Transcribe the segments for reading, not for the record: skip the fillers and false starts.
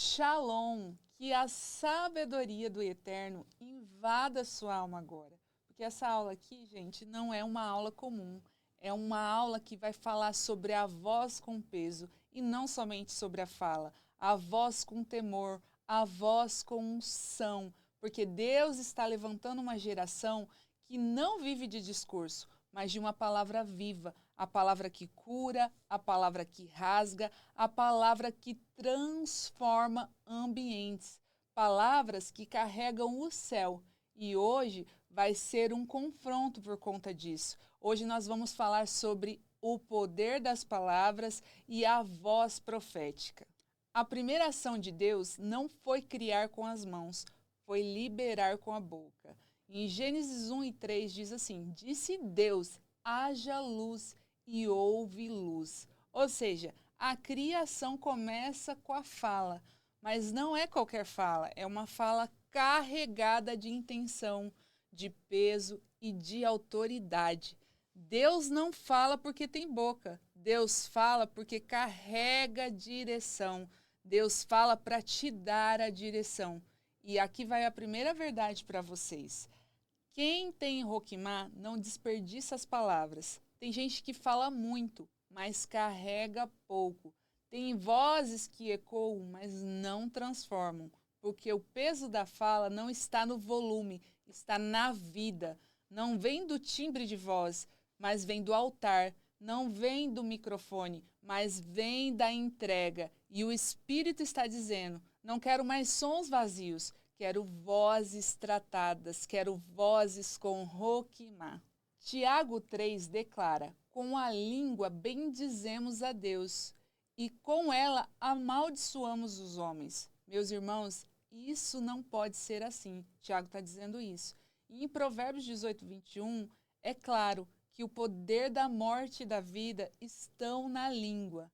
Shalom, que a sabedoria do Eterno invada sua alma agora. Porque essa aula aqui, gente, não é uma aula comum. É uma aula que vai falar sobre a voz com peso e não somente sobre a fala. A voz com temor, a voz com unção. Porque Deus está levantando uma geração que não vive de discurso, mas de uma palavra viva, a palavra que cura, a palavra que rasga, a palavra que transforma ambientes, palavras que carregam o céu. E hoje vai ser um confronto por conta disso. Hoje nós vamos falar sobre o poder das palavras e a voz profética. A primeira ação de Deus não foi criar com as mãos, foi liberar com a boca. Em Gênesis 1 e 3 diz assim: disse Deus, haja luz e houve luz. Ou seja, a criação começa com a fala, mas não é qualquer fala, é uma fala carregada de intenção, de peso e de autoridade. Deus não fala porque tem boca, Deus fala porque carrega direção, Deus fala para te dar a direção. E aqui vai a primeira verdade para vocês. Quem tem Roquimá não desperdiça as palavras. Tem gente que fala muito, mas carrega pouco. Tem vozes que ecoam, mas não transformam, porque o peso da fala não está no volume, está na vida. Não vem do timbre de voz, mas vem do altar. Não vem do microfone, mas vem da entrega. E o Espírito está dizendo: não quero mais sons vazios, quero vozes tratadas, quero vozes com Roquimá. Tiago 3 declara: com a língua bendizemos a Deus e com ela amaldiçoamos os homens. Meus irmãos, isso não pode ser assim. Tiago está dizendo isso. E em Provérbios 18, 21, é claro que o poder da morte e da vida estão na língua.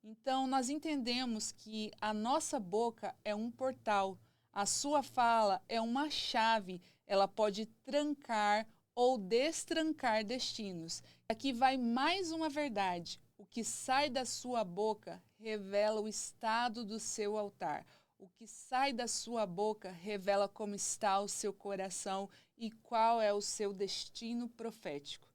Então, nós entendemos que a nossa boca é um portal, a sua fala é uma chave, ela pode trancar ou destrancar destinos. Aqui vai mais uma verdade: o que sai da sua boca revela o estado do seu altar. O que sai da sua boca revela como está o seu coração e qual é o seu destino profético.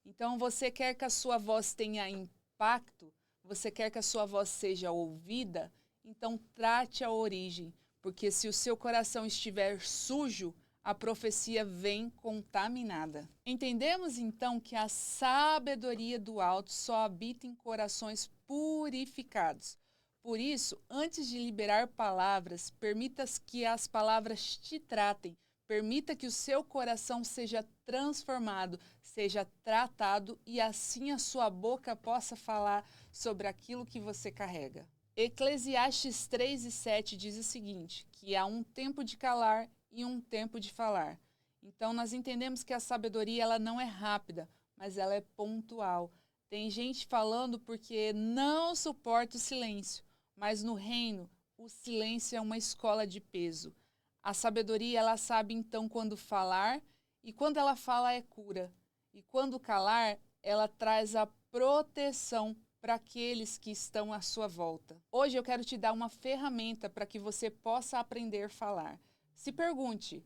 Então, você quer que a sua voz tenha impacto? Você quer que a sua voz seja ouvida? Então, trate a origem, porque se o seu coração estiver sujo, a profecia vem contaminada. Entendemos então que a sabedoria do alto só habita em corações purificados. Por isso, antes de liberar palavras, permita que as palavras te tratem. Permita que o seu coração seja transformado, seja tratado e assim a sua boca possa falar sobre aquilo que você carrega. Eclesiastes 3 e 7 diz o seguinte, que há um tempo de calar e um tempo de falar. Então nós entendemos que a sabedoria ela não é rápida, mas ela é pontual. Tem gente falando porque não suporta o silêncio, mas no reino o silêncio é uma escola de peso. A sabedoria, ela sabe então quando falar, e quando ela fala é cura. E quando calar, ela traz a proteção para aqueles que estão à sua volta. Hoje eu quero te dar uma ferramenta para que você possa aprender a falar. Se pergunte,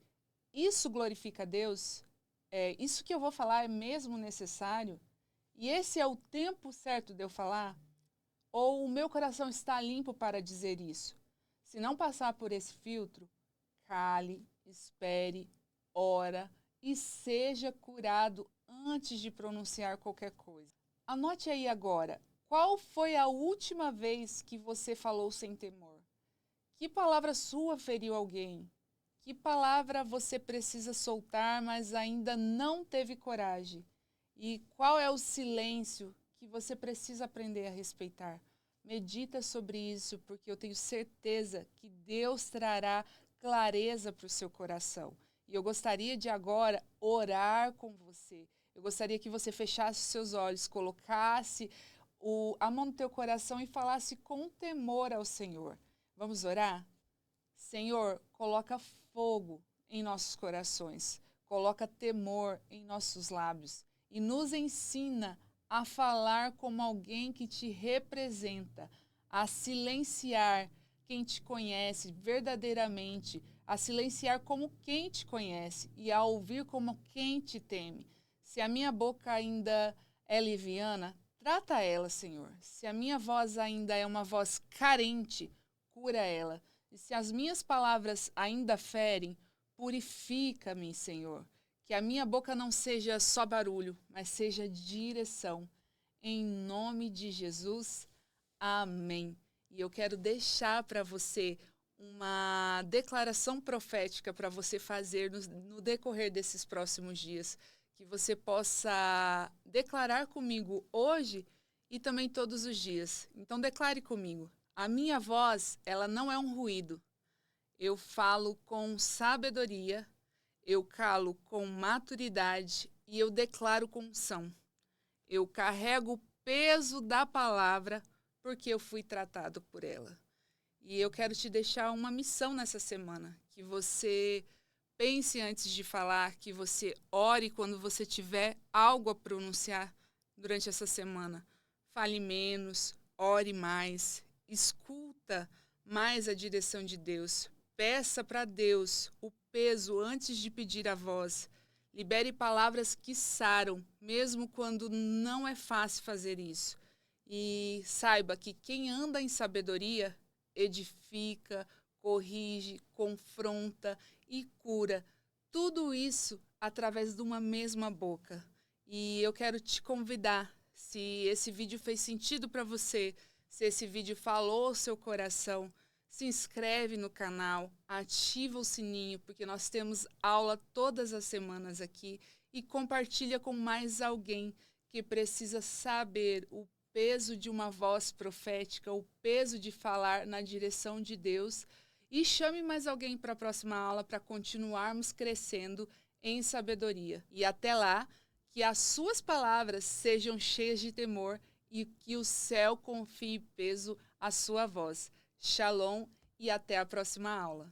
isso glorifica a Deus? Isso que eu vou falar é mesmo necessário? E esse é o tempo certo de eu falar? Ou o meu coração está limpo para dizer isso? Se não passar por esse filtro, cale, espere, ora e seja curado antes de pronunciar qualquer coisa. Anote aí agora, qual foi a última vez que você falou sem temor? Que palavra sua feriu alguém? Que palavra você precisa soltar, mas ainda não teve coragem? E qual é o silêncio que você precisa aprender a respeitar? Medita sobre isso, porque eu tenho certeza que Deus trará clareza para o seu coração. E eu gostaria de agora orar com você. Eu gostaria que você fechasse os seus olhos, colocasse a mão no teu coração e falasse com temor ao Senhor. Vamos orar? Senhor, coloca fogo em nossos corações, coloca temor em nossos lábios e nos ensina a falar como alguém que te representa, a silenciar, quem te conhece verdadeiramente, a silenciar como quem te conhece e a ouvir como quem te teme. Se a minha boca ainda é leviana, trata ela, Senhor. Se a minha voz ainda é uma voz carente, cura ela. E se as minhas palavras ainda ferem, purifica-me, Senhor. Que a minha boca não seja só barulho, mas seja direção. Em nome de Jesus, amém. E eu quero deixar para você uma declaração profética para você fazer no decorrer desses próximos dias. Que você possa declarar comigo hoje e também todos os dias. Então declare comigo. A minha voz, ela não é um ruído. Eu falo com sabedoria, eu calo com maturidade e eu declaro com unção. Eu carrego o peso da palavra porque eu fui tratado por ela. E eu quero te deixar uma missão nessa semana, que você pense antes de falar, que você ore quando você tiver algo a pronunciar durante essa semana. Fale menos, ore mais, escuta mais a direção de Deus. Peça para Deus o peso antes de pedir a voz. Libere palavras que saram, mesmo quando não é fácil fazer isso. E saiba que quem anda em sabedoria edifica, corrige, confronta e cura. Tudo isso através de uma mesma boca. E eu quero te convidar, se esse vídeo fez sentido para você, se esse vídeo falou ao seu coração, se inscreve no canal, ativa o sininho, porque nós temos aula todas as semanas aqui, e compartilha com mais alguém que precisa saber o peso de uma voz profética, o peso de falar na direção de Deus, e chame mais alguém para a próxima aula para continuarmos crescendo em sabedoria. E até lá, que as suas palavras sejam cheias de temor e que o céu confie peso à sua voz. Shalom e até a próxima aula.